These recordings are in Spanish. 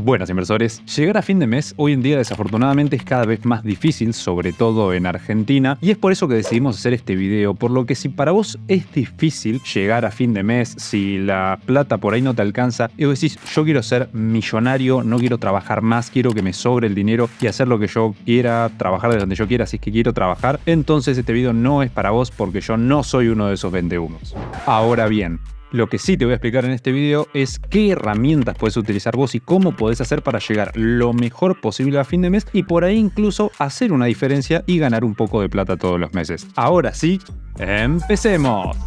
Buenas inversores, llegar a fin de mes hoy en día desafortunadamente es cada vez más difícil, sobre todo en Argentina, y es por eso que decidimos hacer este video, por lo que si para vos es difícil llegar a fin de mes, si la plata por ahí no te alcanza, y vos decís, yo quiero ser millonario, no quiero trabajar más, quiero que me sobre el dinero y hacer lo que yo quiera, trabajar de donde yo quiera, si es que quiero trabajar, entonces este video no es para vos porque yo no soy uno de esos vendehumos. Ahora bien, lo que sí te voy a explicar en este video es qué herramientas puedes utilizar vos y cómo podés hacer para llegar lo mejor posible a fin de mes y por ahí incluso hacer una diferencia y ganar un poco de plata todos los meses. Ahora sí, ¡empecemos!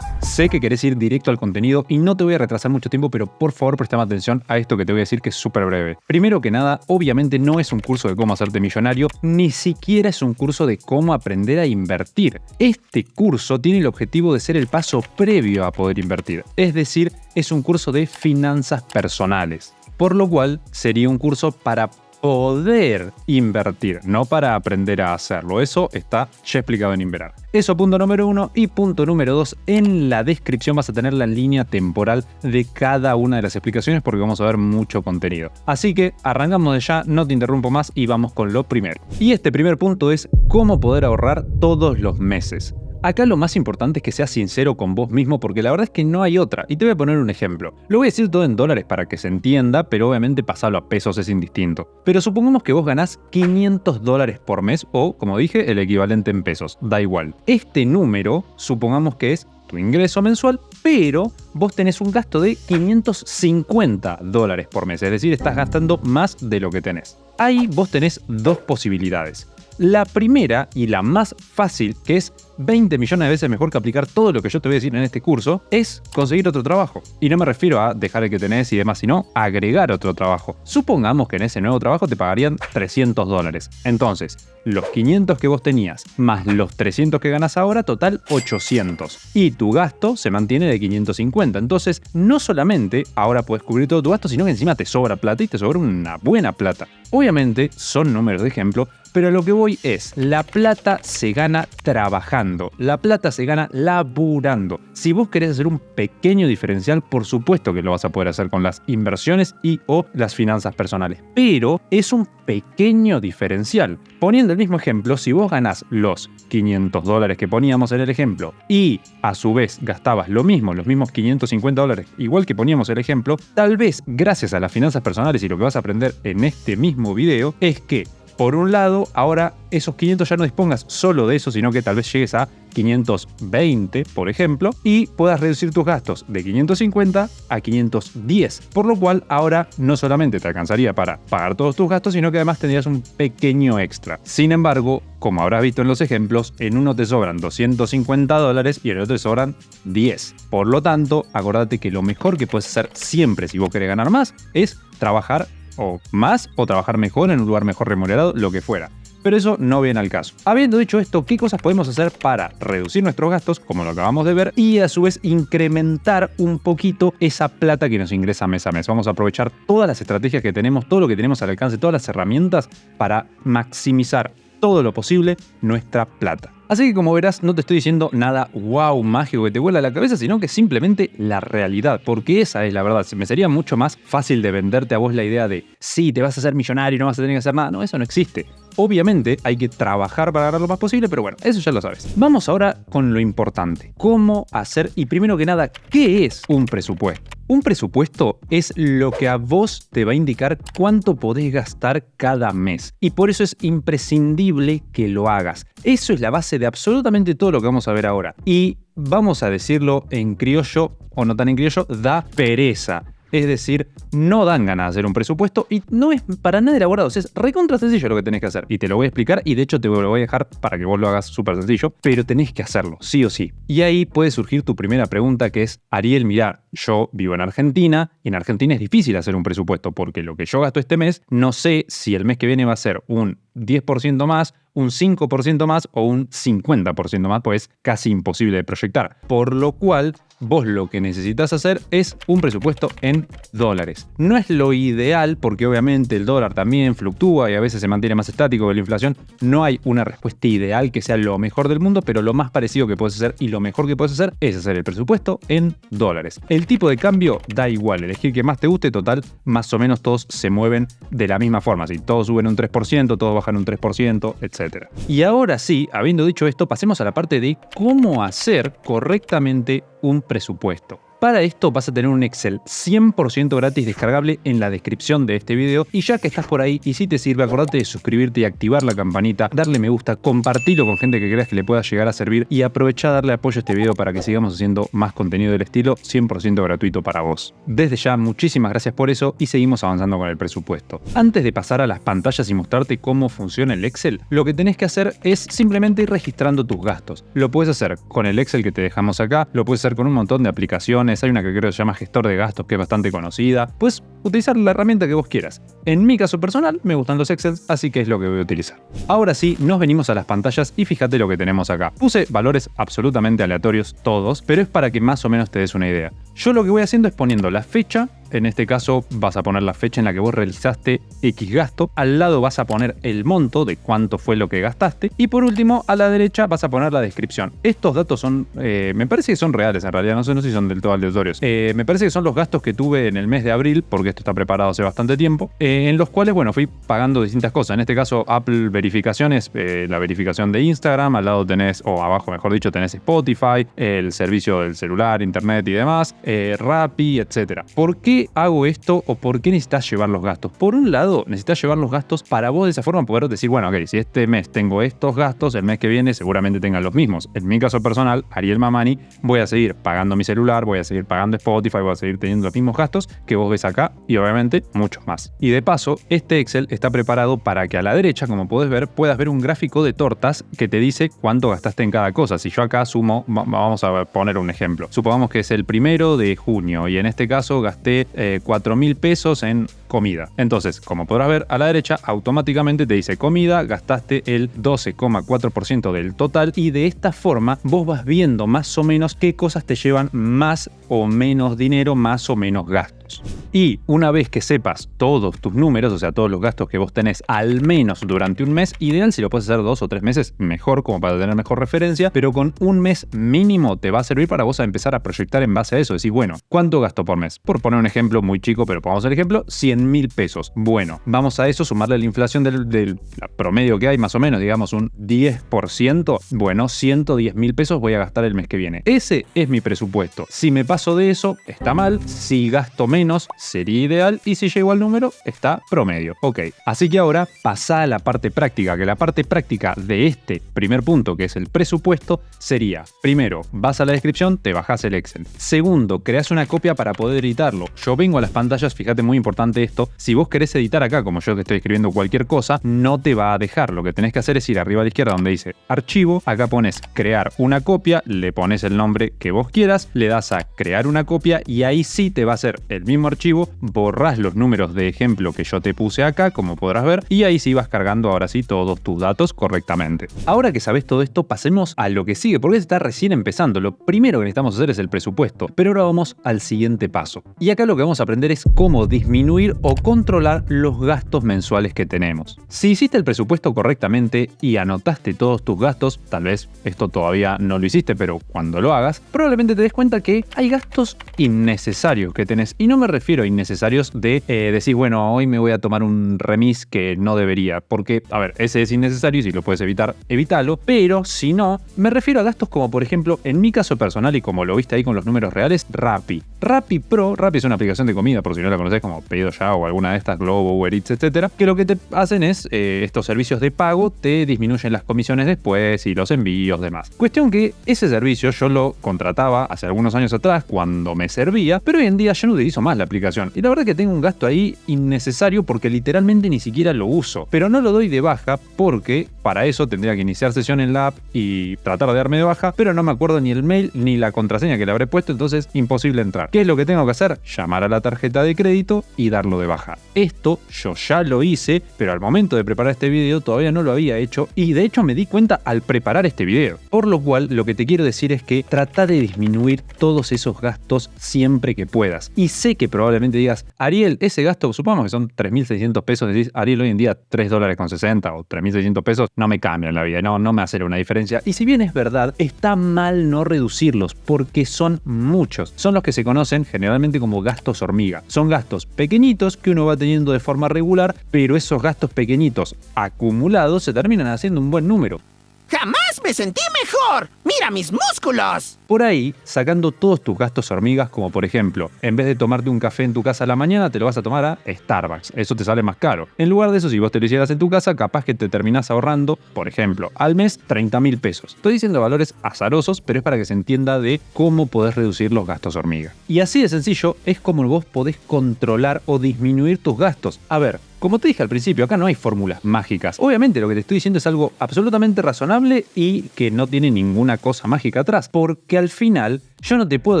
Sé que querés ir directo al contenido y no te voy a retrasar mucho tiempo, pero por favor prestame atención a esto que te voy a decir que es súper breve. Primero que nada, obviamente no es un curso de cómo hacerte millonario, ni siquiera es un curso de cómo aprender a invertir. Este curso tiene el objetivo de ser el paso previo a poder invertir, es decir, es un curso de finanzas personales, por lo cual sería un curso para poder invertir, no para aprender a hacerlo. Eso está ya explicado en Inverar. Eso punto número 1. Y punto número 2, en la descripción vas a tener la línea temporal de cada una de las explicaciones porque vamos a ver mucho contenido. Así que arrancamos de ya, no te interrumpo más y vamos con lo primero. Y este primer punto es cómo poder ahorrar todos los meses. Acá lo más importante es que seas sincero con vos mismo porque la verdad es que no hay otra. Y te voy a poner un ejemplo. Lo voy a decir todo en dólares para que se entienda, pero obviamente pasarlo a pesos es indistinto. Pero supongamos que vos ganás $500 por mes o, como dije, el equivalente en pesos. Da igual. Este número, supongamos que es tu ingreso mensual, pero vos tenés un gasto de $550 por mes. Es decir, estás gastando más de lo que tenés. Ahí vos tenés dos posibilidades. La primera y la más fácil, que es 20 millones de veces mejor que aplicar todo lo que yo te voy a decir en este curso, es conseguir otro trabajo. Y no me refiero a dejar el que tenés y demás, sino agregar otro trabajo. Supongamos que en ese nuevo trabajo te pagarían $300. Entonces, los 500 que vos tenías más los 300 que ganas ahora, total 800. Y tu gasto se mantiene de 550. Entonces, no solamente ahora puedes cubrir todo tu gasto, sino que encima te sobra plata y te sobra una buena plata. Obviamente, son números de ejemplo, pero a lo que voy es, la plata se gana trabajando, la plata se gana laburando. Si vos querés hacer un pequeño diferencial, por supuesto que lo vas a poder hacer con las inversiones y o las finanzas personales, pero es un pequeño diferencial. Poniendo el mismo ejemplo, si vos ganás los $500 que poníamos en el ejemplo y a su vez gastabas lo mismo, los mismos $550, igual que poníamos el ejemplo, tal vez gracias a las finanzas personales y lo que vas a aprender en este mismo video es que por un lado, ahora esos 500 ya no dispongas solo de eso, sino que tal vez llegues a 520, por ejemplo, y puedas reducir tus gastos de 550 a 510. Por lo cual, ahora no solamente te alcanzaría para pagar todos tus gastos, sino que además tendrías un pequeño extra. Sin embargo, como habrás visto en los ejemplos, en uno te sobran $250 y en el otro te sobran 10. Por lo tanto, acordate que lo mejor que puedes hacer siempre si vos querés ganar más es trabajar o más o trabajar mejor en un lugar mejor remunerado, lo que fuera. Pero eso no viene al caso. Habiendo dicho esto, ¿qué cosas podemos hacer para reducir nuestros gastos, como lo acabamos de ver, y a su vez incrementar un poquito esa plata que nos ingresa mes a mes? Vamos a aprovechar todas las estrategias que tenemos, todo lo que tenemos al alcance, todas las herramientas para maximizar todo lo posible nuestra plata. Así que como verás, no te estoy diciendo nada wow, mágico que te vuela la cabeza, sino que simplemente la realidad, porque esa es la verdad. Me sería mucho más fácil de venderte a vos la idea de sí, te vas a hacer millonario y no vas a tener que hacer nada. No, eso no existe. Obviamente hay que trabajar para ganar lo más posible, pero bueno, eso ya lo sabes. Vamos ahora con lo importante. ¿Cómo hacer? Y primero que nada, ¿qué es un presupuesto? Un presupuesto es lo que a vos te va a indicar cuánto podés gastar cada mes. Y por eso es imprescindible que lo hagas. Eso es la base de absolutamente todo lo que vamos a ver ahora. Y vamos a decirlo en criollo, o no tan en criollo, da pereza. Es decir, no dan ganas de hacer un presupuesto y no es para nada elaborado. O sea, es recontra sencillo lo que tenés que hacer. Y te lo voy a explicar y de hecho te lo voy a dejar para que vos lo hagas súper sencillo. Pero tenés que hacerlo, sí o sí. Y ahí puede surgir tu primera pregunta que es, Ariel, mirá, yo vivo en Argentina y en Argentina es difícil hacer un presupuesto porque lo que yo gasto este mes, no sé si el mes que viene va a ser un 10% más, un 5% más o un 50% más, pues es casi imposible de proyectar. Por lo cual vos lo que necesitas hacer es un presupuesto en dólares. No es lo ideal porque obviamente el dólar también fluctúa y a veces se mantiene más estático que la inflación. No hay una respuesta ideal que sea lo mejor del mundo, pero lo más parecido que puedes hacer y lo mejor que puedes hacer es hacer el presupuesto en dólares. El tipo de cambio da igual, elegir que más te guste, total, más o menos todos se mueven de la misma forma. Si todos suben un 3%, todos bajan un 3%, etc. Y ahora sí, habiendo dicho esto, pasemos a la parte de cómo hacer correctamente un presupuesto. Para esto vas a tener un Excel 100% gratis descargable en la descripción de este video, y ya que estás por ahí y si te sirve, acordate de suscribirte y activar la campanita, darle me gusta, compartirlo con gente que creas que le pueda llegar a servir y aprovecha a darle apoyo a este video para que sigamos haciendo más contenido del estilo 100% gratuito para vos. Desde ya, muchísimas gracias por eso y seguimos avanzando con el presupuesto. Antes de pasar a las pantallas y mostrarte cómo funciona el Excel, lo que tenés que hacer es simplemente ir registrando tus gastos. Lo puedes hacer con el Excel que te dejamos acá, lo puedes hacer con un montón de aplicaciones. Hay una que creo que se llama Gestor de Gastos, que es bastante conocida. Puedes utilizar la herramienta que vos quieras. En mi caso personal, me gustan los Excel, así que es lo que voy a utilizar. Ahora sí, nos venimos a las pantallas y fíjate lo que tenemos acá. Puse valores absolutamente aleatorios todos, pero es para que más o menos te des una idea. Yo lo que voy haciendo es poniendo la fecha. En este caso vas a poner la fecha en la que vos realizaste X gasto. Al lado vas a poner el monto de cuánto fue lo que gastaste. Y por último, a la derecha vas a poner la descripción. Estos datos son, me parece que son reales en realidad, no sé si son del todo aleatorios. Me parece que son los gastos que tuve en el mes de abril, porque esto está preparado hace bastante tiempo, en los cuales, bueno, fui pagando distintas cosas. En este caso, Apple verificaciones, la verificación de Instagram. Al lado tenés, o abajo mejor dicho, tenés Spotify, el servicio del celular, internet y demás, Rappi, etc. ¿Por qué hago esto o por qué necesitas llevar los gastos? Por un lado, necesitas llevar los gastos para vos de esa forma poder decir, bueno, ok, si este mes tengo estos gastos, el mes que viene seguramente tengan los mismos. En mi caso personal, Ariel Mamani, voy a seguir pagando mi celular, voy a seguir pagando Spotify, voy a seguir teniendo los mismos gastos que vos ves acá y obviamente muchos más. Y de paso, este Excel está preparado para que a la derecha, como podés ver, puedas ver un gráfico de tortas que te dice cuánto gastaste en cada cosa. Si yo acá sumo, vamos a poner un ejemplo. Supongamos que es el 1 de junio y en este caso gasté 4.000 pesos en comida. Entonces, como podrás ver a la derecha, automáticamente te dice comida, gastaste el 12,4% del total, y de esta forma vos vas viendo más o menos qué cosas te llevan más o menos dinero, más o menos gastos. Y una vez que sepas todos tus números, o sea, todos los gastos que vos tenés al menos durante un mes, ideal si lo puedes hacer 2 o 3 meses, mejor, como para tener mejor referencia, pero con un mes mínimo te va a servir para vos a empezar a proyectar en base a eso. Decís, bueno, ¿cuánto gasto por mes? Por poner un ejemplo muy chico, pero pongamos el ejemplo, 100.000 pesos. Bueno, vamos a eso, sumarle la inflación del promedio que hay, más o menos, digamos un 10%. Bueno, 110.000 pesos voy a gastar el mes que viene. Ese es mi presupuesto. Si me paso de eso, está mal. Si gasto menos, sería ideal, y si llego al número, está promedio. Ok, así que ahora pasa a la parte práctica, que la parte práctica de este primer punto, que es el presupuesto, sería, primero, vas a la descripción, te bajás el Excel. Segundo, creas una copia para poder editarlo. Yo vengo a las pantallas, fíjate, muy importante esto, si vos querés editar acá, como yo que estoy escribiendo cualquier cosa, no te va a dejar. Lo que tenés que hacer es ir arriba a la izquierda donde dice archivo, acá pones crear una copia, le pones el nombre que vos quieras, le das a crear una copia y ahí sí te va a hacer el mismo archivo, borrás los números de ejemplo que yo te puse acá, como podrás ver, y ahí sí vas cargando ahora sí todos tus datos correctamente. Ahora que sabes todo esto, pasemos a lo que sigue, porque está recién empezando. Lo primero que necesitamos hacer es el presupuesto, pero ahora vamos al siguiente paso. Y acá lo que vamos a aprender es cómo disminuir o controlar los gastos mensuales que tenemos. Si hiciste el presupuesto correctamente y anotaste todos tus gastos, tal vez esto todavía no lo hiciste, pero cuando lo hagas, probablemente te des cuenta que hay gastos innecesarios que tenés. Y no me refiero a innecesarios de decir, bueno, hoy me voy a tomar un remis que no debería, porque, a ver, ese es innecesario y si lo puedes evitar, evítalo, pero si no, me refiero a gastos como, por ejemplo, en mi caso personal y como lo viste ahí con los números reales, Rappi. Rappi Pro, Rappi es una aplicación de comida, por si no la conoces, como Pedido Ya o alguna de estas, Globo, Uber Eats, etcétera, que lo que te hacen es, estos servicios de pago te disminuyen las comisiones después y los envíos, demás. Cuestión que ese servicio yo lo contrataba hace algunos años atrás cuando me servía, pero hoy en día ya no utilizo más la aplicación. Y la verdad que tengo un gasto ahí innecesario porque literalmente ni siquiera lo uso. Pero no lo doy de baja porque para eso tendría que iniciar sesión en la app y tratar de darme de baja, pero no me acuerdo ni el mail ni la contraseña que le habré puesto, entonces imposible entrar. ¿Qué es lo que tengo que hacer? Llamar a la tarjeta de crédito y darlo de baja. Esto yo ya lo hice, pero al momento de preparar este video todavía no lo había hecho y de hecho me di cuenta al preparar este video. Por lo cual lo que te quiero decir es que trata de disminuir todos esos gastos siempre que puedas. Y sé que probablemente digas, Ariel, ese gasto, supongamos que son 3.600 pesos, decís, Ariel, hoy en día $3.60 o 3.600 pesos no me cambian la vida, no me hace una diferencia. Y si bien es verdad, está mal no reducirlos porque son muchos. Son los que se conocen generalmente como gastos hormiga. Son gastos pequeñitos que uno va teniendo de forma regular, pero esos gastos pequeñitos acumulados se terminan haciendo un buen número. ¡Jamás me sentí mejor! ¡Mira mis músculos! Por ahí, sacando todos tus gastos hormigas, como por ejemplo, en vez de tomarte un café en tu casa a la mañana, te lo vas a tomar a Starbucks. Eso te sale más caro. En lugar de eso, si vos te lo hicieras en tu casa, capaz que te terminás ahorrando, por ejemplo, al mes 30.000 pesos. Estoy diciendo valores azarosos, pero es para que se entienda de cómo podés reducir los gastos hormiga. Y así de sencillo es como vos podés controlar o disminuir tus gastos. A ver, como te dije al principio, acá no hay fórmulas mágicas. Obviamente lo que te estoy diciendo es algo absolutamente razonable y que no tiene ninguna cosa mágica atrás, porque al final yo no te puedo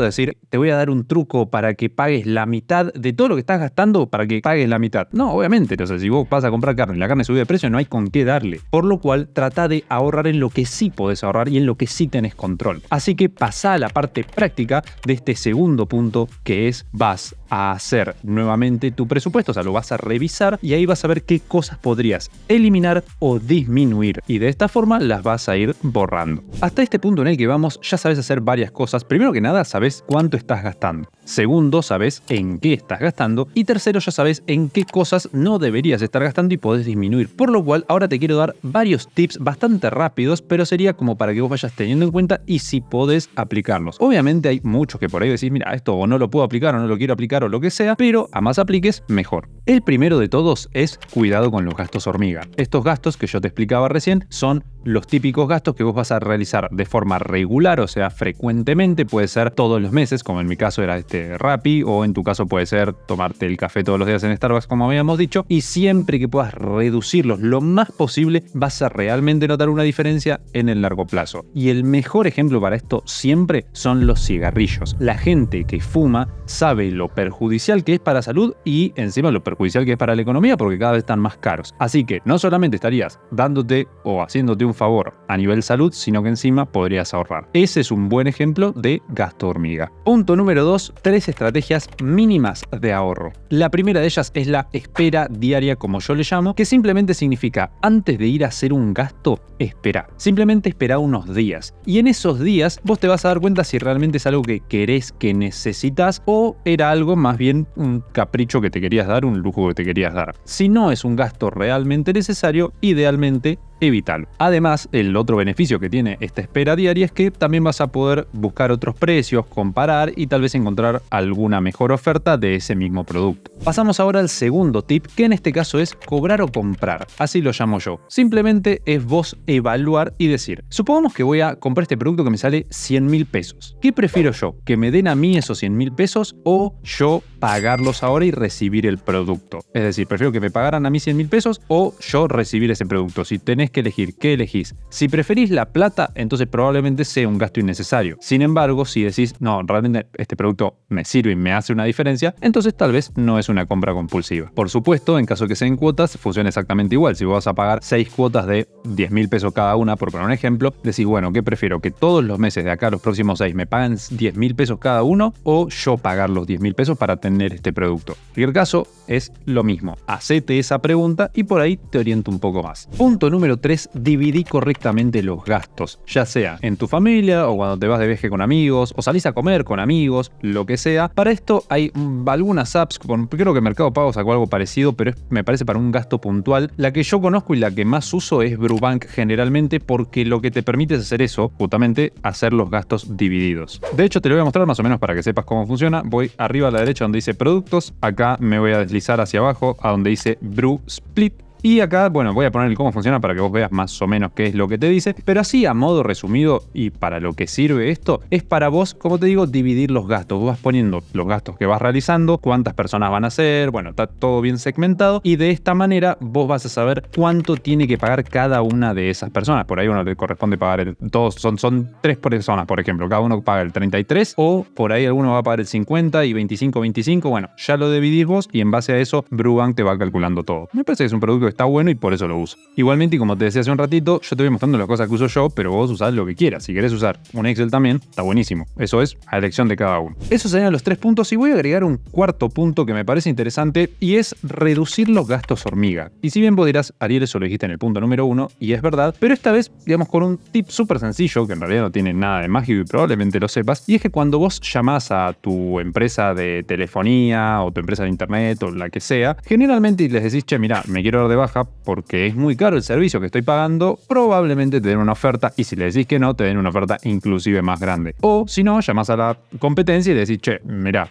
decir, te voy a dar un truco para que pagues la mitad de todo lo que estás gastando para que pagues la mitad. No, obviamente, o sea, si vos vas a comprar carne y la carne sube de precio, no hay con qué darle. Por lo cual, trata de ahorrar en lo que sí podés ahorrar y en lo que sí tenés control. Así que pasá a la parte práctica de este segundo punto, que es vas a hacer nuevamente tu presupuesto, o sea, lo vas a revisar y ahí vas a ver qué cosas podrías eliminar o disminuir. Y de esta forma las vas a ir borrando. Hasta este punto en el que vamos, ya sabes hacer varias cosas. Primero que nada, sabes cuánto estás gastando. Segundo, sabes en qué estás gastando. Y tercero, ya sabes en qué cosas no deberías estar gastando y podés disminuir. Por lo cual, ahora te quiero dar varios tips bastante rápidos, pero sería como para que vos vayas teniendo en cuenta y si podés aplicarlos. Obviamente hay muchos que por ahí decís, mira, esto o no lo puedo aplicar o no lo quiero aplicar o lo que sea, pero a más apliques, mejor. El primero de todos es cuidado con los gastos hormiga. Estos gastos que yo te explicaba recién son los típicos gastos que vos vas a realizar de forma regular, o sea, frecuentemente, puede ser todos los meses, como en mi caso era Rappi, o en tu caso puede ser tomarte el café todos los días en Starbucks, como habíamos dicho, y siempre que puedas reducirlos lo más posible, vas a realmente notar una diferencia en el largo plazo. Y el mejor ejemplo para esto siempre son los cigarrillos. La gente que fuma sabe lo perjudicial que es para la salud y encima lo perjudicial que es para la economía porque cada vez están más caros. Así que no solamente estarías dándote o haciéndote un favor a nivel salud, sino que encima podrías ahorrar. Ese es un buen ejemplo de gasto hormiga. Punto número 2, 3 estrategias mínimas de ahorro. La primera de ellas es la espera diaria, como yo le llamo, que simplemente significa antes de ir a hacer un gasto, espera. Simplemente espera unos días. Y en esos días vos te vas a dar cuenta si realmente es algo que querés, que necesitas o era algo más bien un capricho que te querías dar, un lujo que te querías dar. Si no es un gasto realmente necesario, idealmente evítalo. Además, el otro beneficio que tiene esta espera diaria es que también vas a poder buscar otros precios, comparar y tal vez encontrar alguna mejor oferta de ese mismo producto. Pasamos ahora al segundo tip, que en este caso es cobrar o comprar. Así lo llamo yo. Simplemente es vos evaluar y decir, supongamos que voy a comprar este producto que me sale 100.000 pesos. ¿Qué prefiero yo? ¿Que me den a mí esos 100.000 pesos o yo pagarlos ahora y recibir el producto? Es decir, prefiero que me pagaran a mí 100.000 pesos o yo recibir ese producto. Si tenés que elegir, ¿qué elegís? Si preferís la plata, entonces probablemente sea un gasto innecesario. Sin embargo, si decís, no, realmente este producto me sirve y me hace una diferencia, entonces tal vez no es una compra compulsiva. Por supuesto, en caso que sea en cuotas, funciona exactamente igual. Si vos vas a pagar 6 cuotas de 10.000 pesos cada una, por poner un ejemplo, decís, bueno, ¿qué prefiero? ¿Que todos los meses de acá, los próximos 6, me pagan 10.000 pesos cada uno o yo pagar los 10.000 pesos para tener este producto? En cualquier caso, es lo mismo. Hacete esa pregunta y por ahí te oriento un poco más. Punto número 3, dividí correctamente los gastos, ya sea en tu familia o cuando te vas de viaje con amigos o salís a comer con amigos, lo que sea. Para esto hay algunas apps, creo que Mercado Pago sacó algo parecido, pero me parece para un gasto puntual. La que yo conozco y la que más uso es Brubank generalmente porque lo que te permite es hacer eso, justamente hacer los gastos divididos. De hecho te lo voy a mostrar más o menos para que sepas cómo funciona. Voy arriba a la derecha donde dice productos, acá me voy a deslizar hacia abajo a donde dice Bru Split Y acá, bueno, voy a poner el cómo funciona para que vos veas más o menos qué es lo que te dice, pero así a modo resumido y para lo que sirve esto, es para vos, como te digo, dividir los gastos. Vos vas poniendo los gastos que vas realizando, cuántas personas van a ser, bueno, está todo bien segmentado y de esta manera vos vas a saber cuánto tiene que pagar cada una de esas personas. Por ahí uno le corresponde pagar todos son 3 personas, por ejemplo, cada uno paga el 33 o por ahí alguno va a pagar el 50 y 25, bueno, ya lo dividís vos y en base a eso Brubank te va calculando todo. Me parece que es un producto que está bueno y por eso lo uso. Igualmente, y como te decía hace un ratito, yo te voy mostrando las cosas que uso yo, pero vos usás lo que quieras. Si querés usar un Excel también, está buenísimo. Eso es a elección de cada uno. Esos serían los 3 puntos y voy a agregar un cuarto punto que me parece interesante y es reducir los gastos hormiga. Y si bien vos dirás, Ariel, eso lo dijiste en el punto número 1 y es verdad, pero esta vez, digamos, con un tip súper sencillo que en realidad no tiene nada de mágico y probablemente lo sepas, y es que cuando vos llamás a tu empresa de telefonía o tu empresa de internet o la que sea, generalmente les decís, che, mirá, me quiero dar de baja porque es muy caro el servicio que estoy pagando, probablemente te den una oferta y si le decís que no, te den una oferta inclusive más grande. O si no, llamás a la competencia y decís, che, mirá,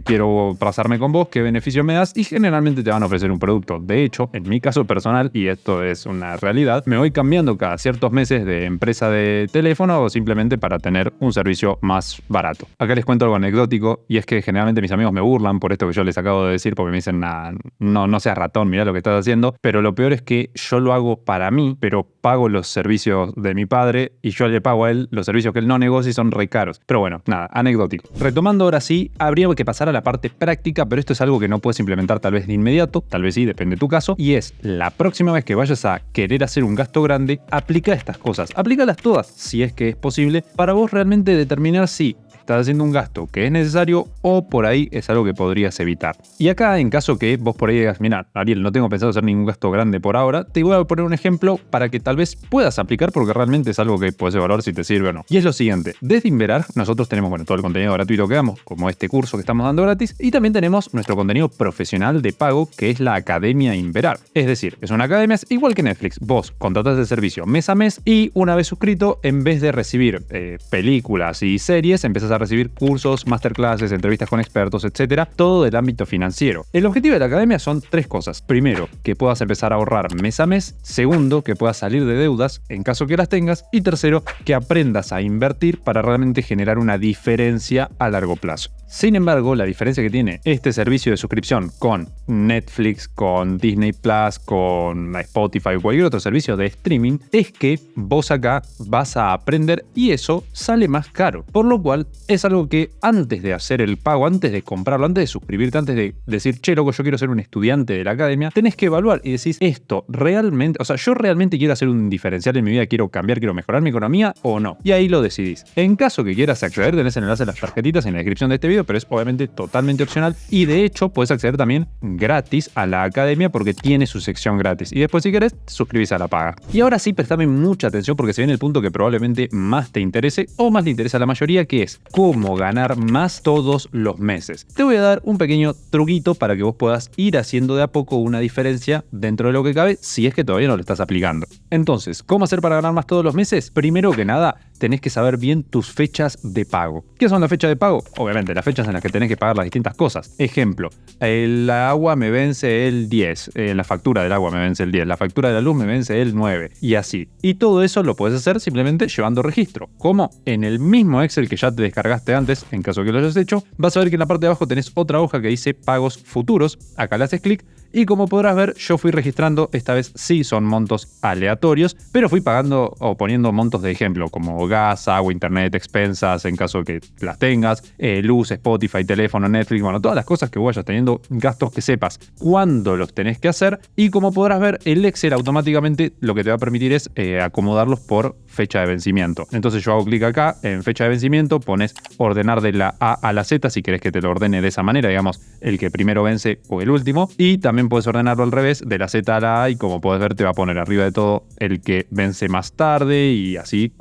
quiero pasarme con vos, ¿qué beneficio me das? Y generalmente te van a ofrecer un producto. De hecho, en mi caso personal, y esto es una realidad, me voy cambiando cada ciertos meses de empresa de teléfono o simplemente para tener un servicio más barato. Acá les cuento algo anecdótico y es que generalmente mis amigos me burlan por esto que yo les acabo de decir porque me dicen, nah, no seas ratón, mirá lo que estás haciendo, pero lo peor es que yo lo hago para mí, pero pago los servicios de mi padre y yo le pago a él los servicios que él no negocia y son re caros. Pero bueno, nada, anecdótico. Retomando ahora sí, habría que pasar a la parte práctica, pero esto es algo que no puedes implementar tal vez de inmediato, tal vez sí, depende de tu caso, y es la próxima vez que vayas a querer hacer un gasto grande, aplica estas cosas, aplícalas todas, si es que es posible, para vos realmente determinar si estás haciendo un gasto que es necesario o por ahí es algo que podrías evitar. Y acá, en caso que vos por ahí digas, mira, Ariel, no tengo pensado hacer ningún gasto grande por ahora, te voy a poner un ejemplo para que tal vez puedas aplicar porque realmente es algo que puedes evaluar si te sirve o no. Y es lo siguiente, desde Inverar nosotros tenemos, bueno, todo el contenido gratuito que damos, como este curso que estamos dando gratis, y también tenemos nuestro contenido profesional de pago, que es la Academia Inverar. Es decir, es una academia, es igual que Netflix, vos contratás el servicio mes a mes y una vez suscrito, en vez de recibir películas y series, empezás a recibir cursos, masterclasses, entrevistas con expertos, etcétera, todo del ámbito financiero. El objetivo de la academia son 3 cosas. Primero, que puedas empezar a ahorrar mes a mes. Segundo, que puedas salir de deudas en caso que las tengas. Y tercero, que aprendas a invertir para realmente generar una diferencia a largo plazo. Sin embargo, la diferencia que tiene este servicio de suscripción con Netflix, con Disney Plus, con Spotify o cualquier otro servicio de streaming es que vos acá vas a aprender y eso sale más caro. Por lo cual es algo que antes de hacer el pago, antes de comprarlo, antes de suscribirte, antes de decir, che, loco, yo quiero ser un estudiante de la academia, tenés que evaluar y decís, esto realmente, o sea, yo realmente quiero hacer un diferencial en mi vida, quiero cambiar, quiero mejorar mi economía o no. Y ahí lo decidís. En caso que quieras acceder, tenés el enlace a las tarjetitas en la descripción de este video, pero es obviamente totalmente opcional y de hecho puedes acceder también gratis a la academia porque tiene su sección gratis. Y después si querés, te suscribís a la paga. Y ahora sí, prestame mucha atención porque se viene el punto que probablemente más te interese o más le interesa a la mayoría, que es cómo ganar más todos los meses. Te voy a dar un pequeño truquito para que vos puedas ir haciendo de a poco una diferencia dentro de lo que cabe si es que todavía no lo estás aplicando. Entonces, ¿cómo hacer para ganar más todos los meses? Primero que nada, tenés que saber bien tus fechas de pago. ¿Qué son las fechas de pago? Obviamente, las fechas en las que tenés que pagar las distintas cosas. Ejemplo, el agua me vence el 10, la factura del agua me vence el 10, la factura de la luz me vence el 9 y así. Y todo eso lo puedes hacer simplemente llevando registro. ¿Cómo? En el mismo Excel que ya te descargaste antes, en caso que lo hayas hecho, vas a ver que en la parte de abajo tenés otra hoja que dice pagos futuros. Acá le haces clic y como podrás ver, yo fui registrando, esta vez sí son montos aleatorios, pero fui pagando o poniendo montos de ejemplo, como gas, agua, internet, expensas, en caso que las tengas, luz, Spotify, teléfono, Netflix, bueno, todas las cosas que vayas teniendo, gastos que sepas cuándo los tenés que hacer. Y como podrás ver, el Excel automáticamente lo que te va a permitir es acomodarlos por fecha de vencimiento. Entonces yo hago clic acá en fecha de vencimiento, pones ordenar de la A a la Z si querés que te lo ordene de esa manera, digamos, el que primero vence o el último, y también puedes ordenarlo al revés, de la Z a la A, y como puedes ver te va a poner arriba de todo el que vence más tarde y así,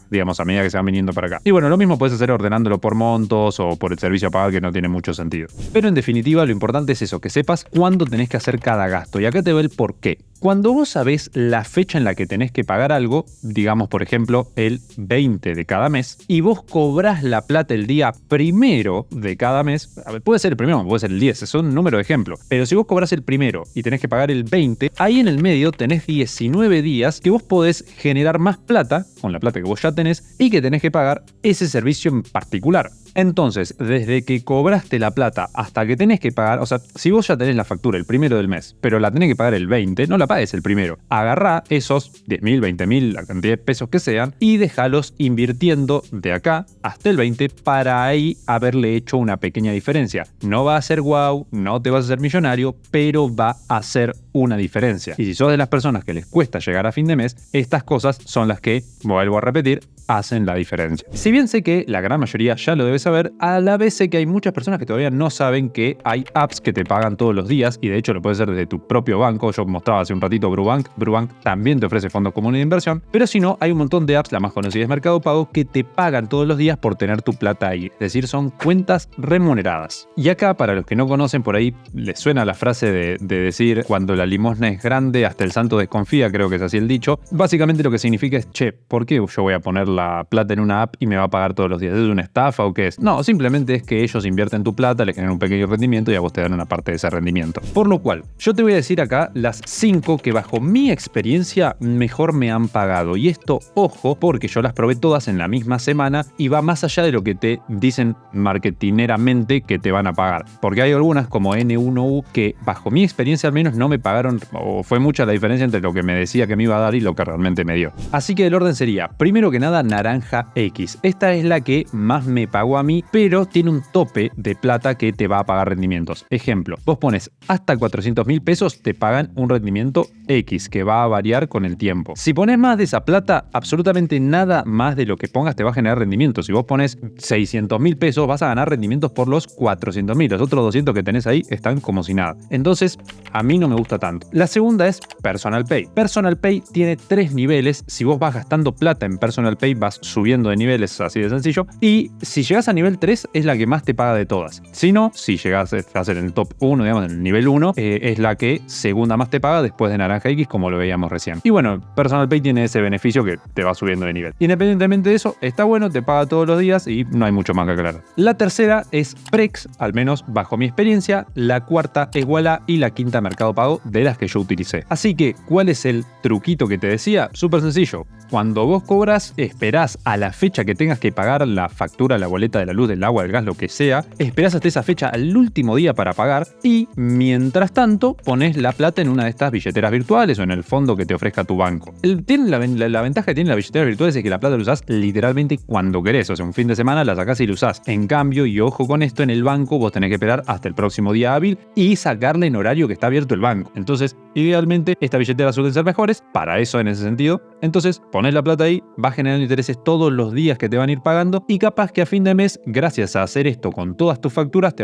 digamos, a medida que se van viniendo para acá. Y bueno, lo mismo puedes hacer ordenándolo por montos o por el servicio a pagar, que no tiene mucho sentido. Pero en definitiva lo importante es eso, que sepas cuándo tenés que hacer cada gasto. Y acá te va el por qué. Cuando vos sabés la fecha en la que tenés que pagar algo, digamos por ejemplo el 20 de cada mes, y vos cobrás la plata el día primero de cada mes, a ver, puede ser el primero, puede ser el 10, es un número de ejemplo, pero si vos cobrás el primero y tenés que pagar el 20, ahí en el medio tenés 19 días que vos podés generar más plata, con la plata que vos ya tenés, y que tenés que pagar ese servicio en particular. Entonces, desde que cobraste la plata hasta que tenés que pagar, o sea, si vos ya tenés la factura el primero del mes, pero la tenés que pagar el 20, no la pagues el primero. Agarrá esos 10.000, 20.000, la cantidad de pesos que sean, y déjalos invirtiendo de acá hasta el 20 para ahí haberle hecho una pequeña diferencia. No va a ser wow, no te vas a hacer millonario, pero va a hacer una diferencia. Y si sos de las personas que les cuesta llegar a fin de mes, estas cosas son las que, vuelvo a repetir, hacen la diferencia. Si bien sé que la gran mayoría ya lo debe saber, a la vez sé que hay muchas personas que todavía no saben que hay apps que te pagan todos los días, y de hecho lo puedes hacer desde tu propio banco. Yo mostraba hace un ratito Brubank. Brubank también te ofrece fondos comunes de inversión, pero si no, hay un montón de apps, la más conocida es Mercado Pago, que te pagan todos los días por tener tu plata ahí, es decir, son cuentas remuneradas. Y acá, para los que no conocen, por ahí les suena la frase de decir cuando la limosna es grande hasta el santo desconfía, creo que es así el dicho. Básicamente lo que significa es, che, ¿por qué yo voy a poner la plata en una app y me va a pagar todos los días? ¿Es una estafa o qué es? No, simplemente es que ellos invierten tu plata, le generan un pequeño rendimiento y a vos te dan una parte de ese rendimiento. Por lo cual, yo te voy a decir acá las 5 que bajo mi experiencia mejor me han pagado. Y esto, ojo, porque yo las probé todas en la misma semana y va más allá de lo que te dicen marketineramente que te van a pagar. Porque hay algunas como N1U que bajo mi experiencia al menos no me pagaron, o fue mucha la diferencia entre lo que me decía que me iba a dar y lo que realmente me dio. Así que el orden sería, primero que nada, Naranja X. Esta es la que más me pagó a mí, pero tiene un tope de plata que te va a pagar rendimientos. Ejemplo, vos pones hasta 400.000 pesos, te pagan un rendimiento X que va a variar con el tiempo. Si pones más de esa plata, absolutamente nada más de lo que pongas te va a generar rendimientos. Si vos pones 600.000 pesos, vas a ganar rendimientos por los 400.000. Los otros 200 que tenés ahí están como si nada. Entonces, a mí no me gusta tanto. La segunda es Personal Pay. Personal Pay tiene 3 niveles. Si vos vas gastando plata en Personal Pay, vas subiendo de niveles, así de sencillo. Y si llegas a nivel 3, es la que más te paga de todas. Si no, si llegas a ser en el top 1, digamos, en el nivel 1, es la que segunda más te paga después de Naranja X, como lo veíamos recién. Y bueno, Personal Pay tiene ese beneficio que te va subiendo de nivel. Independientemente de eso, está bueno, te paga todos los días y no hay mucho más que aclarar. La tercera es Prex, al menos bajo mi experiencia. La cuarta es Ualá y la quinta Mercado Pago, de las que yo utilicé. Así que, ¿cuál es el truquito que te decía? Súper sencillo. Cuando vos cobras, esperás a la fecha que tengas que pagar la factura, la boleta de la luz, del agua, del gas, lo que sea. Esperás hasta esa fecha, al último día para pagar, y mientras tanto pones la plata en una de estas billeteras virtuales o en el fondo que te ofrezca tu banco. La ventaja que tiene la billetera virtual es que la plata la usás literalmente cuando querés. O sea, un fin de semana la sacás y la usás. En cambio, y ojo con esto, en el banco vos tenés que esperar hasta el próximo día hábil y sacarle en horario que está abierto el banco. Entonces, idealmente, estas billeteras suelen ser mejores para eso en ese sentido. Entonces, ponés la plata ahí, vas generando intereses todos los días que te van a ir pagando y capaz que a fin de mes, gracias a hacer esto con todas tus facturas,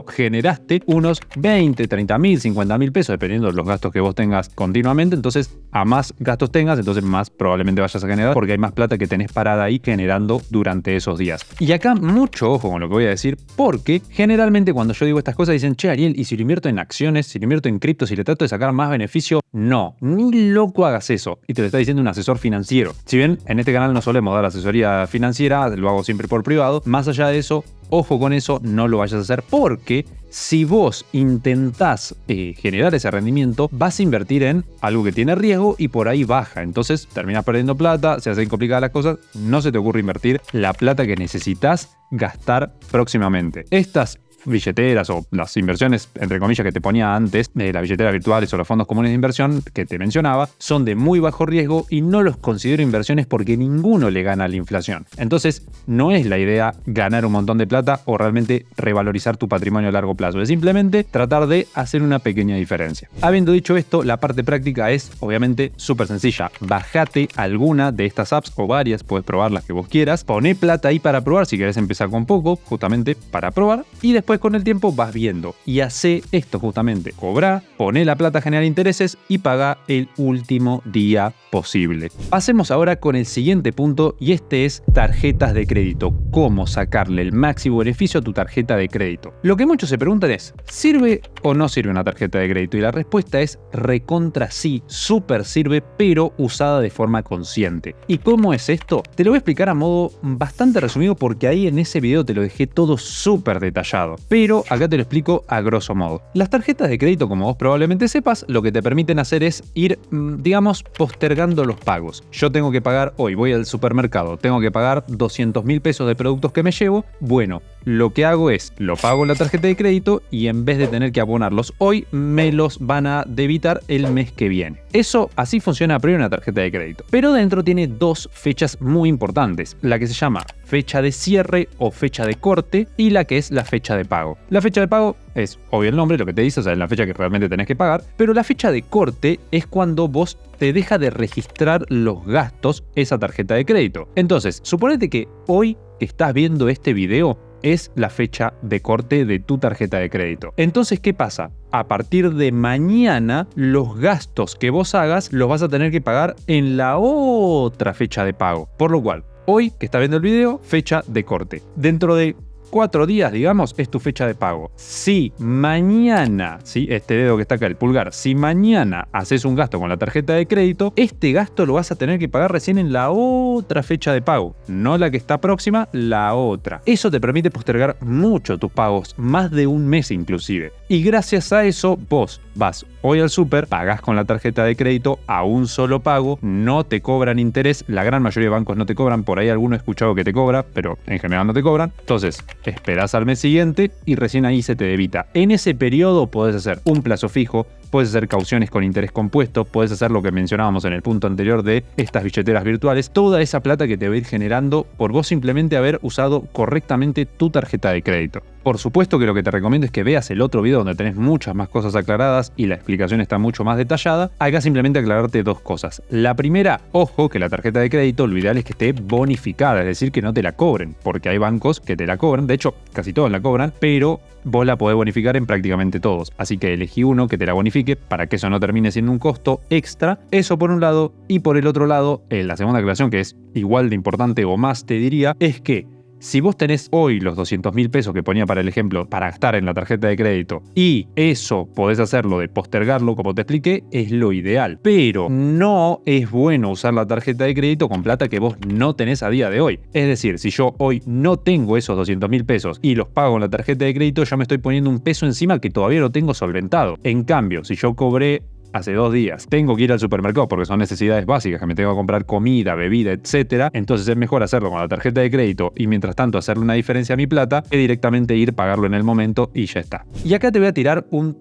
generaste unos 20, 30.000, 50.000 pesos, dependiendo de los gastos que vos tengas continuamente. Entonces, a más gastos tengas, entonces más probablemente vayas a generar porque hay más plata que tenés parada ahí generando durante esos días. Y acá mucho ojo con lo que voy a decir, porque generalmente cuando yo digo estas cosas dicen, che, Ariel, ¿y si lo invierto en acciones, si lo invierto en cripto, si le trato de sacar más beneficio? No, ni loco hagas eso. Y te lo está diciendo un asesor financiero. Si bien en este canal no solemos dar asesoría financiera, lo hago siempre por privado, más allá de eso, ojo con eso, no lo vayas a hacer porque si vos intentás generar ese rendimiento, vas a invertir en algo que tiene riesgo y por ahí baja. Entonces terminás perdiendo plata, se hacen complicadas las cosas, no se te ocurre invertir la plata que necesitas gastar próximamente. Estas billeteras o las inversiones, entre comillas, que te ponía antes, las billeteras virtuales o los fondos comunes de inversión que te mencionaba, son de muy bajo riesgo y no los considero inversiones porque ninguno le gana a la inflación. Entonces, no es la idea ganar un montón de plata o realmente revalorizar tu patrimonio a largo plazo. Es simplemente tratar de hacer una pequeña diferencia. Habiendo dicho esto, la parte práctica es obviamente súper sencilla. Bajate alguna de estas apps o varias, puedes probar las que vos quieras. Poné plata ahí para probar si querés empezar con poco, justamente para probar. Y después después con el tiempo vas viendo y hace esto justamente. Cobra, pone la plata a generar intereses y paga el último día posible. Pasemos ahora con el siguiente punto y este es tarjetas de crédito. Cómo sacarle el máximo beneficio a tu tarjeta de crédito. Lo que muchos se preguntan es, ¿sirve o no sirve una tarjeta de crédito? Y la respuesta es recontra sí, súper sirve, pero usada de forma consciente. ¿Y cómo es esto? Te lo voy a explicar a modo bastante resumido porque ahí en ese video te lo dejé todo súper detallado. Pero acá te lo explico a grosso modo. Las tarjetas de crédito, como vos probablemente sepas, lo que te permiten hacer es ir, digamos, postergando los pagos. Yo tengo que pagar hoy, voy al supermercado, tengo que pagar 200.000 pesos de productos que me llevo. Bueno, lo que hago es, lo pago en la tarjeta de crédito y en vez de tener que abonarlos hoy, me los van a debitar el mes que viene. Eso así funciona a priori una tarjeta de crédito. Pero dentro tiene dos fechas muy importantes, la que se llama fecha de cierre o fecha de corte y la que es la fecha de pago. La fecha de pago es obvio el nombre, lo que te dice, o sea, es la fecha que realmente tenés que pagar, pero la fecha de corte es cuando vos te deja de registrar los gastos esa tarjeta de crédito. Entonces, suponete que hoy que estás viendo este video es la fecha de corte de tu tarjeta de crédito. Entonces, ¿qué pasa? A partir de mañana, los gastos que vos hagas los vas a tener que pagar en la otra fecha de pago. Por lo cual, hoy que estás viendo el video, fecha de corte. Dentro de 4 días, digamos, es tu fecha de pago. Si mañana, ¿sí? Este dedo que está acá, el pulgar, si mañana haces un gasto con la tarjeta de crédito, este gasto lo vas a tener que pagar recién en la otra fecha de pago. No la que está próxima, la otra. Eso te permite postergar mucho tus pagos, más de un mes inclusive. Y gracias a eso, vos vas hoy al súper, pagás con la tarjeta de crédito a un solo pago, no te cobran interés, la gran mayoría de bancos no te cobran, por ahí alguno he escuchado que te cobra, pero en general no te cobran. Entonces, esperás al mes siguiente y recién ahí se te debita. En ese periodo podés hacer un plazo fijo, puedes hacer cauciones con interés compuesto, puedes hacer lo que mencionábamos en el punto anterior de estas billeteras virtuales, toda esa plata que te va a ir generando por vos simplemente haber usado correctamente tu tarjeta de crédito. Por supuesto que lo que te recomiendo es que veas el otro video donde tenés muchas más cosas aclaradas y la explicación está mucho más detallada. Acá simplemente aclararte dos cosas. La primera, ojo que la tarjeta de crédito lo ideal es que esté bonificada, es decir, que no te la cobren, porque hay bancos que te la cobran, de hecho casi todos la cobran, pero vos la podés bonificar en prácticamente todos. Así que elegí uno que te la bonifique para que eso no termine siendo un costo extra. Eso por un lado. Y por el otro lado, la segunda aclaración, que es igual de importante o más te diría, es que si vos tenés hoy los 200.000 pesos que ponía para el ejemplo para gastar en la tarjeta de crédito y eso podés hacerlo de postergarlo como te expliqué, es lo ideal. Pero no es bueno usar la tarjeta de crédito con plata que vos no tenés a día de hoy. Es decir, si yo hoy no tengo esos 200.000 pesos y los pago en la tarjeta de crédito, ya me estoy poniendo un peso encima que todavía no tengo solventado. En cambio, si yo cobré hace 2 días, tengo que ir al supermercado porque son necesidades básicas, que me tengo que comprar comida, bebida, etc. Entonces es mejor hacerlo con la tarjeta de crédito y mientras tanto hacerle una diferencia a mi plata que directamente ir, pagarlo en el momento y ya está. Y acá te voy a tirar un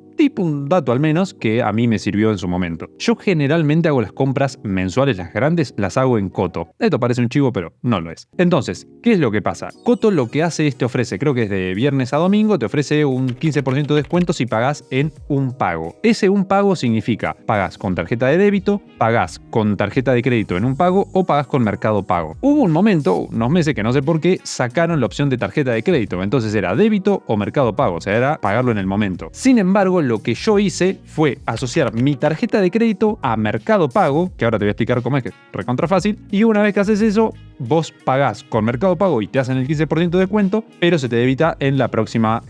dato al menos que a mí me sirvió en su momento. Yo generalmente hago las compras mensuales, las grandes, las hago en Coto. Esto parece un chivo, pero no lo es. Entonces, ¿qué es lo que pasa? Coto lo que hace es te ofrece, creo que es de viernes a domingo, te ofrece un 15% de descuento si pagás en un pago. Ese un pago significa pagás con tarjeta de débito, pagás con tarjeta de crédito en un pago o pagás con Mercado Pago. Hubo un momento, unos meses que no sé por qué, sacaron la opción de tarjeta de crédito. Entonces era débito o Mercado Pago, o sea, era pagarlo en el momento. Sin embargo, lo que yo hice fue asociar mi tarjeta de crédito a Mercado Pago, que ahora te voy a explicar cómo es, que es recontra fácil, y una vez que haces eso, vos pagás con Mercado Pago y te hacen el 15% de descuento, pero se te debita en la próxima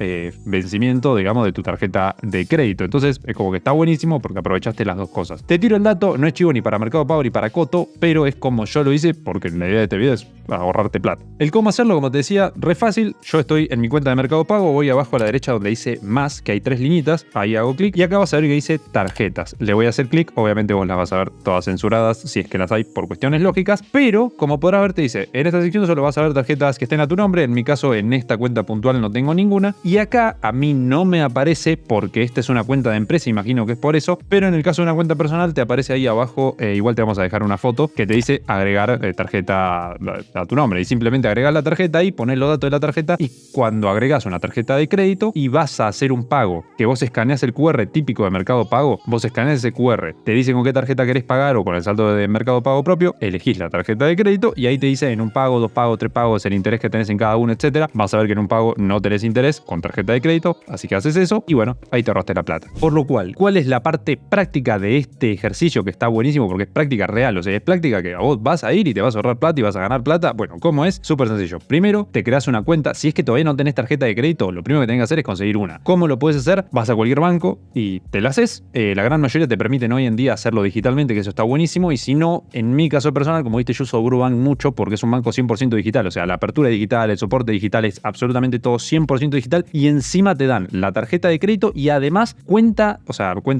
vencimiento, digamos, de tu tarjeta de crédito. Entonces es como que está buenísimo porque aprovechaste las dos cosas. Te tiro el dato, no es chivo ni para Mercado Pago ni para Coto, pero es como yo lo hice porque la idea de este video es ahorrarte plata. El cómo hacerlo, como te decía, re fácil. Yo estoy en mi cuenta de Mercado Pago, voy abajo a la derecha donde dice más, que hay 3 liñitas, ahí hago clic y acá vas a ver que dice tarjetas. Le voy a hacer clic, obviamente vos las vas a ver todas censuradas si es que las hay por cuestiones lógicas, pero como podrás ver te dice, en esta sección solo vas a ver tarjetas que estén a tu nombre. En mi caso, en esta cuenta puntual no tengo ninguna, y acá a mí no me aparece porque esta es una cuenta de empresa, imagino que es por eso, pero en el caso de una cuenta personal te aparece ahí abajo, igual te vamos a dejar una foto que te dice agregar tarjeta a tu nombre, y simplemente agregas la tarjeta y pones los datos de la tarjeta, y cuando agregas una tarjeta de crédito y vas a hacer un pago, que vos escaneas el QR típico de Mercado Pago, vos escaneas ese QR, te dice con qué tarjeta querés pagar o con el saldo de Mercado Pago propio, elegís la tarjeta de crédito y ahí te dice en un pago, 2 pagos, 3 pagos, el interés que tenés en cada uno, etcétera. Vas a ver que en un pago no tenés interés con tarjeta de crédito, así que haces eso y bueno, ahí te ahorraste la plata. Por lo cual, ¿cuál es la parte práctica de este ejercicio que está buenísimo? Porque es práctica real, o sea, es práctica que vos vas a ir y te vas a ahorrar plata y vas a ganar plata. Bueno, ¿cómo es? Súper sencillo. Primero, te creas una cuenta. Si es que todavía no tenés tarjeta de crédito, lo primero que tenés que hacer es conseguir una. ¿Cómo lo puedes hacer? Vas a cualquier banco y te la haces. La gran mayoría te permiten hoy en día hacerlo digitalmente, que eso está buenísimo. Y si no, en mi caso personal, como viste, yo uso Brubank mucho porque es un banco 100% digital. O sea, la apertura digital, el soporte digital es absolutamente todo 100% digital. Y encima te dan la tarjeta de crédito y además cuenta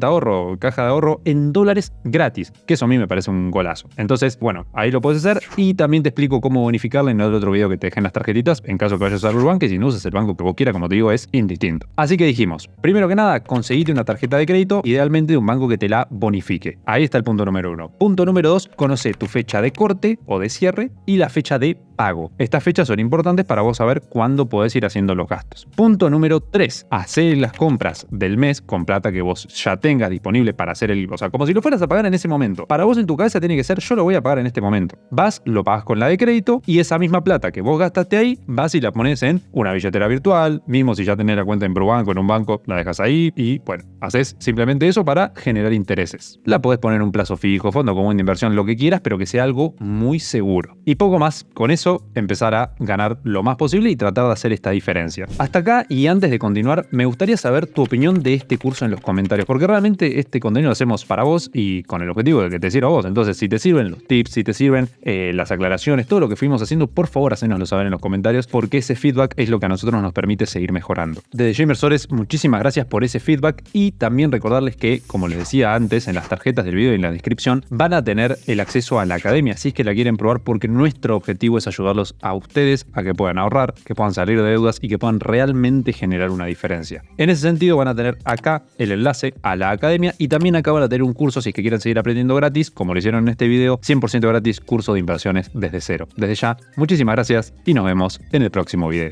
ahorro, caja de ahorro en dólares gratis. Que eso a mí me parece un golazo. Entonces, bueno, ahí lo puedes hacer. Y también te explico cómo bonificarla en el otro video que te dejen las tarjetitas en caso que vayas a usar Brubank, que si no usas el banco que vos quieras, como te digo, es indistinto. Así que dijimos, primero que nada, conseguite una tarjeta de crédito, idealmente de un banco que te la bonifique. Ahí está el punto número 1. Punto número 2, conoce tu fecha de corte o de cierre y la fecha de pago. Estas fechas son importantes para vos saber cuándo podés ir haciendo los gastos. Punto número 3, hacer las compras del mes con plata que vos ya tengas disponible para hacer o sea, como si lo fueras a pagar en ese momento. Para vos en tu cabeza tiene que ser, yo lo voy a pagar en este momento. Vas, lo pagas con la de crédito y esa misma plata que vos gastaste ahí, vas y la pones en una billetera virtual, mismo si ya tenés la cuenta en Brubank o en un banco, la dejas ahí y bueno, haces simplemente eso para generar intereses. La podés poner en un plazo fijo, fondo común de inversión, lo que quieras, pero que sea algo muy seguro. Y poco más, con eso empezar a ganar lo más posible y tratar de hacer esta diferencia. Hasta acá, y antes de continuar, me gustaría saber tu opinión de este curso en los comentarios, porque realmente este contenido lo hacemos para vos y con el objetivo de que te sirva a vos. Entonces, si te sirven los tips, si te sirven las aclaraciones, todo lo que fuimos haciendo, por favor, hacénoslo saber en los comentarios, porque ese feedback es lo que a nosotros nos permite seguir mejorando. Desde Inversores, muchísimas gracias por ese feedback y también recordarles que, como les decía antes, en las tarjetas del video y en la descripción van a tener el acceso a la academia, si es que la quieren probar, porque nuestro objetivo es ayudarlos a ustedes a que puedan ahorrar, que puedan salir de deudas y que puedan realmente generar una diferencia. En ese sentido van a tener acá el enlace a la academia y también acá van a tener un curso si es que quieren seguir aprendiendo gratis, como lo hicieron en este video, 100% gratis, curso de inversiones desde cero. Desde ya, muchísimas gracias y nos vemos en el próximo video.